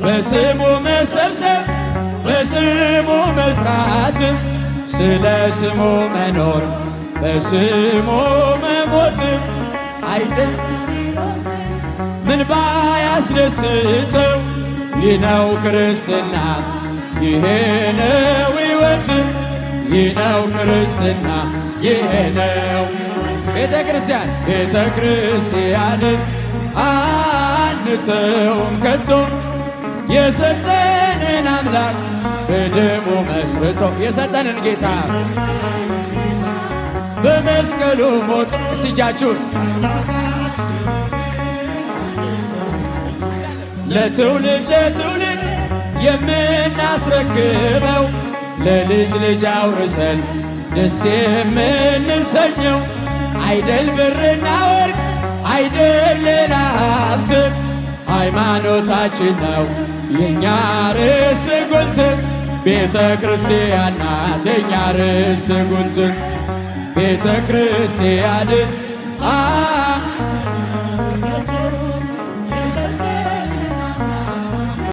በስሙ መሰብሰብ በስሙ መስራት ስለ ስሙ መኖር በስሙ መሞት አይደል ምን ባያስደስተው ይህ ነው ክርስትና ይሄ ነው ሕይወት ይህ ነው ክርስትና ይሄ ነው ቤተ ክርስቲያንን አንተውም ከቶ የሰጠንን አምላክ በደሙ መስርቶ የሰጠንን ጌታ በመስቀሉ ሞት እጃችሁን ለትውልድ ለትውልድ የምናስረክበው ለልጅ ልጅ አውርሰን ደስ የምንሰኘው አይደል ብርና ወርቅ አይደል ሌላ ሀብት ሃይማኖታችን ነው የእኛ ርዕስ ጉልት ቤተ ክርስቲያን ናት የእኛ ርዕስ ጉልት ቤተ ክርስቲያን